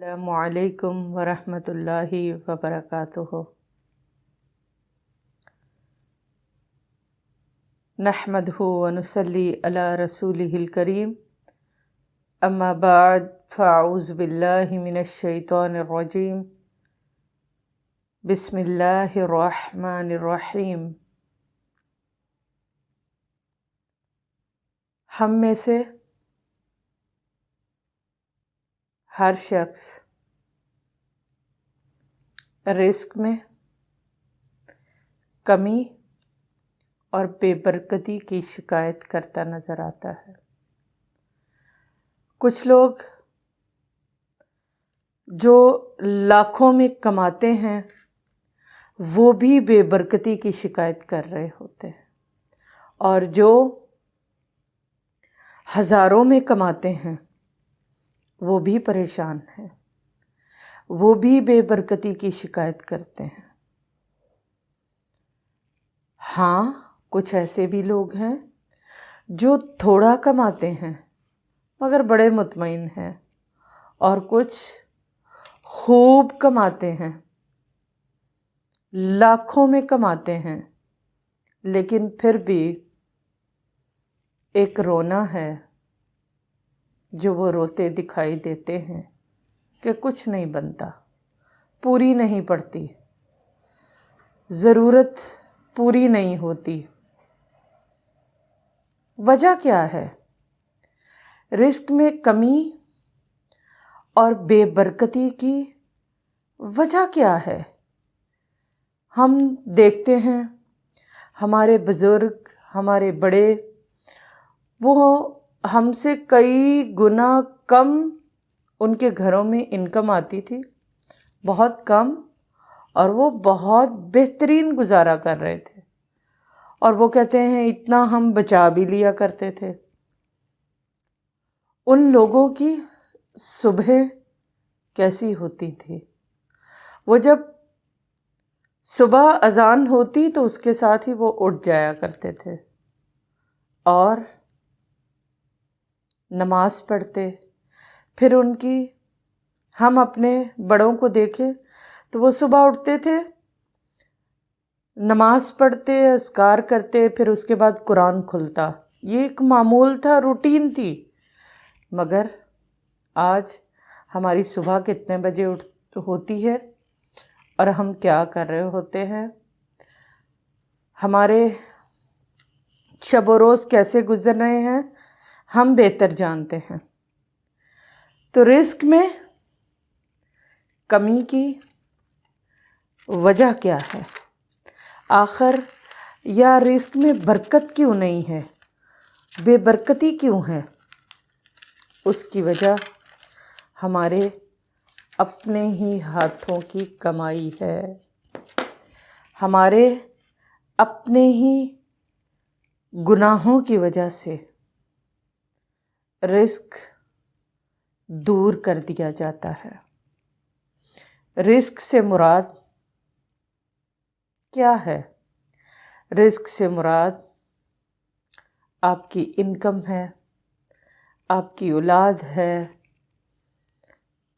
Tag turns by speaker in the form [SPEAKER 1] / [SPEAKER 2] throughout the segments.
[SPEAKER 1] السلام علیکم ورحمۃ اللہ وبرکاتہ۔ نحمدہ ونصلی علی رسولہ الکریم، اما بعد فاعوذ باللہ من الشیطان الرجیم، بسم اللہ الرحمن الرحیم۔ ہم میں سے ہر شخص رزق میں کمی اور بے برکتی کی شکایت کرتا نظر آتا ہے۔ کچھ لوگ جو لاکھوں میں کماتے ہیں وہ بھی بے برکتی کی شکایت کر رہے ہوتے ہیں، اور جو ہزاروں میں کماتے ہیں وہ بھی پریشان ہیں، وہ بھی بے برکتی کی شکایت کرتے ہیں۔ ہاں، کچھ ایسے بھی لوگ ہیں جو تھوڑا کماتے ہیں مگر بڑے مطمئن ہیں، اور کچھ خوب کماتے ہیں، لاکھوں میں کماتے ہیں، لیکن پھر بھی ایک رونا ہے جو وہ روتے دکھائی دیتے ہیں کہ کچھ نہیں بنتا، پوری نہیں پڑتی، ضرورت پوری نہیں ہوتی۔ وجہ کیا ہے؟ رزق میں کمی اور بے برکتی کی وجہ کیا ہے؟ ہم دیکھتے ہیں ہمارے بزرگ، ہمارے بڑے، وہ ہم سے کئی گنا کم ان کے گھروں میں انکم آتی تھی، بہت کم، اور وہ بہت بہترین گزارا کر رہے تھے، اور وہ کہتے ہیں اتنا ہم بچا بھی لیا کرتے تھے۔ ان لوگوں کی صبح کیسی ہوتی تھی؟ وہ جب صبح اذان ہوتی تو اس کے ساتھ ہی وہ اٹھ جایا کرتے تھے اور نماز پڑھتے۔ پھر ہم اپنے بڑوں کو دیکھیں تو وہ صبح اٹھتے تھے، نماز پڑھتے، اذکار کرتے، پھر اس کے بعد قرآن کھلتا۔ یہ ایک معمول تھا، روٹین تھی۔ مگر آج ہماری صبح کتنے بجے ہوتی ہے اور ہم کیا کر رہے ہوتے ہیں؟ ہمارے شب و روز کیسے گزر رہے ہیں ہم بہتر جانتے ہیں۔ تو رزق میں کمی کی وجہ کیا ہے؟ آخر یا رزق میں برکت کیوں نہیں ہے؟ بے برکتی کیوں ہے؟ اس کی وجہ ہمارے اپنے ہی ہاتھوں کی کمائی ہے، ہمارے اپنے ہی گناہوں کی وجہ سے رزق دور کر دیا جاتا ہے۔ رزق سے مراد کیا ہے؟ رزق سے مراد آپ کی انکم ہے، آپ کی اولاد ہے،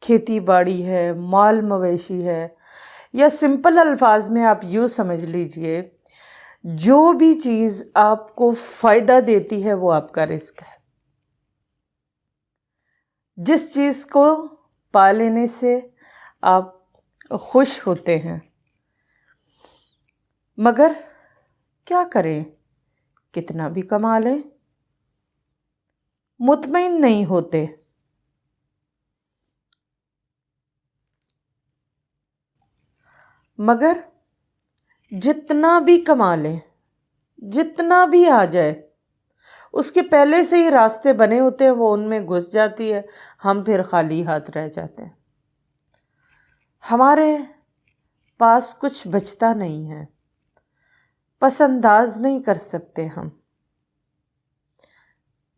[SPEAKER 1] کھیتی باڑی ہے، مال مویشی ہے، یا سمپل الفاظ میں آپ یوں سمجھ لیجئے، جو بھی چیز آپ کو فائدہ دیتی ہے وہ آپ کا رزق ہے۔ جس چیز کو پا لینے سے آپ خوش ہوتے ہیں، مگر کیا کریں، کتنا بھی کما لیں مطمئن نہیں ہوتے۔ مگر جتنا بھی کما لیں، جتنا بھی آ جائے، اس کے پہلے سے ہی راستے بنے ہوتے ہیں، وہ ان میں گھس جاتی ہے، ہم پھر خالی ہاتھ رہ جاتے ہیں، ہمارے پاس کچھ بچتا نہیں ہے، پس انداز نہیں کر سکتے ہم،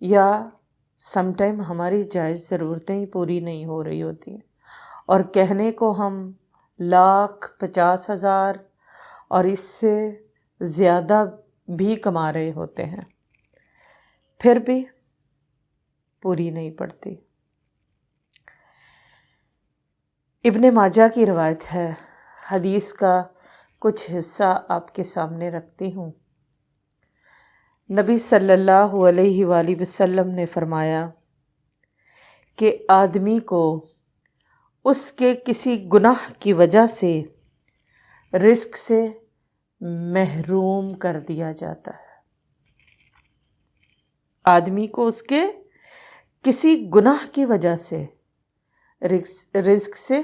[SPEAKER 1] یا سم ٹائم ہماری جائز ضرورتیں ہی پوری نہیں ہو رہی ہوتی ہیں، اور کہنے کو ہم 1,00,000 50,000 اور اس سے زیادہ بھی کما رہے ہوتے ہیں، پھر بھی پوری نہیں پڑتی۔ ابن ماجہ کی روایت ہے، حدیث کا کچھ حصہ آپ کے سامنے رکھتی ہوں۔ نبی صلی اللہ علیہ وآلہ وسلم نے فرمایا کہ آدمی کو اس کے کسی گناہ کی وجہ سے رزق سے محروم کر دیا جاتا ہے۔ آدمی کو اس کے کسی گناہ کی وجہ سے رزق سے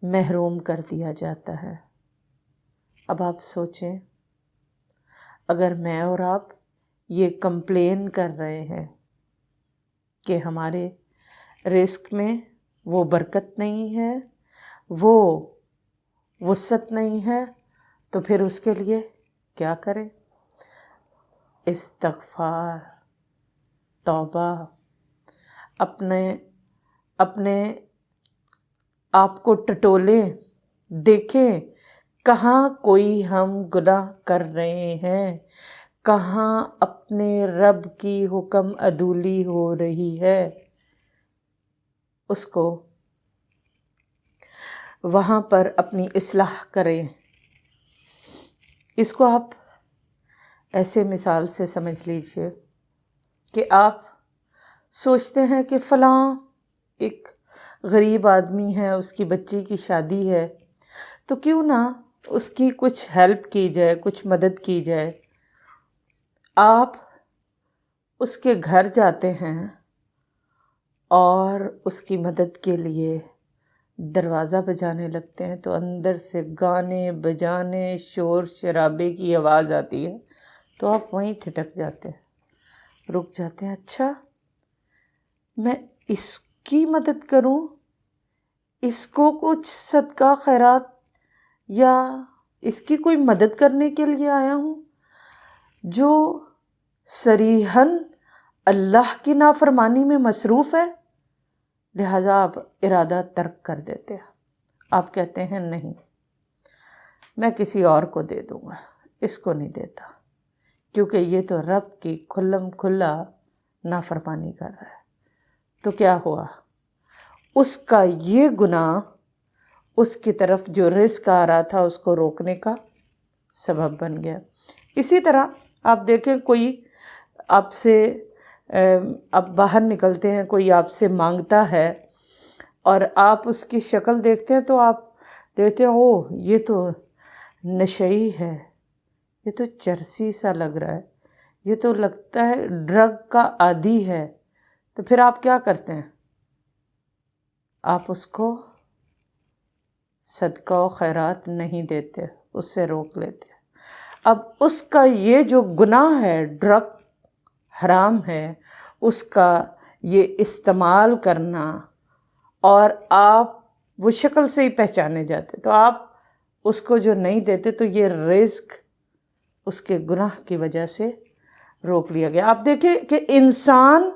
[SPEAKER 1] محروم کر دیا جاتا ہے۔ اب آپ سوچیں، اگر میں اور آپ یہ کمپلین کر رہے ہیں کہ ہمارے رزق میں وہ برکت نہیں ہے، وہ وسعت نہیں ہے، تو پھر اس کے لیے کیا کریں؟ استغفار، توبہ، اپنے آپ کو ٹٹولیں، دیکھیں کہاں کوئی ہم گناہ کر رہے ہیں، کہاں اپنے رب کی حکم عدولی ہو رہی ہے، اس کو وہاں پر اپنی اصلاح کریں۔ اس کو آپ ایسے مثال سے سمجھ لیجئے کہ آپ سوچتے ہیں کہ فلاں ایک غریب آدمی ہے، اس کی بچی کی شادی ہے، تو کیوں نہ اس کی کچھ ہیلپ کی جائے، کچھ مدد کی جائے۔ آپ اس کے گھر جاتے ہیں اور اس کی مدد کے لیے دروازہ بجانے لگتے ہیں تو اندر سے گانے بجانے، شور شرابے کی آواز آتی ہے، تو آپ وہیں ٹھٹک جاتے ہیں، رک جاتے ہیں۔ اچھا، میں اس کی مدد کروں، اس کو کچھ صدقہ خیرات یا اس کی کوئی مدد کرنے کے لیے آیا ہوں جو صریحاً اللہ کی نافرمانی میں مصروف ہے، لہٰذا آپ ارادہ ترک کر دیتے ہیں۔ آپ کہتے ہیں نہیں، میں کسی اور کو دے دوں گا، اس کو نہیں دیتا، کیونکہ یہ تو رب کی کھلم کھلا نافرمانی کر رہا ہے۔ تو کیا ہوا؟ اس کا یہ گناہ اس کی طرف جو رزق آ رہا تھا اس کو روکنے کا سبب بن گیا۔ اسی طرح آپ دیکھیں، کوئی آپ سے آپ باہر نکلتے ہیں، کوئی آپ سے مانگتا ہے اور آپ اس کی شکل دیکھتے ہیں تو آپ دیکھتے ہیں اوہ یہ تو نشئی ہے، یہ تو چرسی سا لگ رہا ہے، یہ تو لگتا ہے ڈرگ کا عادی ہے، تو پھر آپ کیا کرتے ہیں؟ آپ اس کو صدقہ و خیرات نہیں دیتے، اس سے روک لیتے۔ اب اس کا یہ جو گناہ ہے، ڈرگ حرام ہے، اس کا یہ استعمال کرنا، اور آپ وہ شکل سے ہی پہچانے جاتے، تو آپ اس کو جو نہیں دیتے تو یہ رزق اس کے گناہ کی وجہ سے روک لیا گیا۔ آپ دیکھیں کہ انسان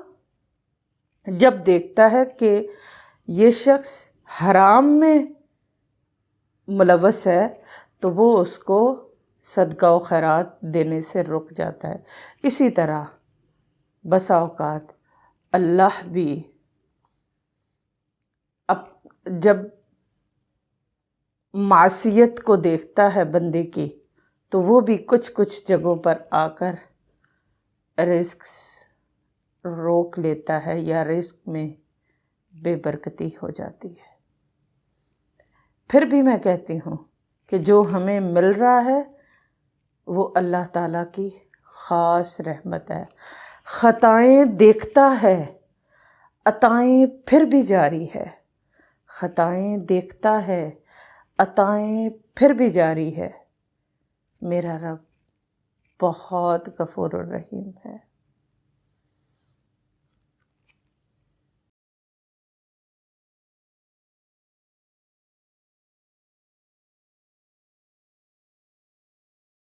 [SPEAKER 1] جب دیکھتا ہے کہ یہ شخص حرام میں ملوث ہے تو وہ اس کو صدقہ و خیرات دینے سے رک جاتا ہے۔ اسی طرح بسا اوقات اللہ بھی جب معصیت کو دیکھتا ہے بندے کی، تو وہ بھی کچھ جگہوں پر آ کر رزق روک لیتا ہے یا رزق میں بے برکتی ہو جاتی ہے۔ پھر بھی میں کہتی ہوں کہ جو ہمیں مل رہا ہے وہ اللہ تعالیٰ کی خاص رحمت ہے۔ خطائیں دیکھتا ہے، عطائیں پھر بھی جاری ہے۔ خطائیں دیکھتا ہے، عطائیں پھر بھی جاری ہے۔ میرا رب بہت غفور الرحیم ہے۔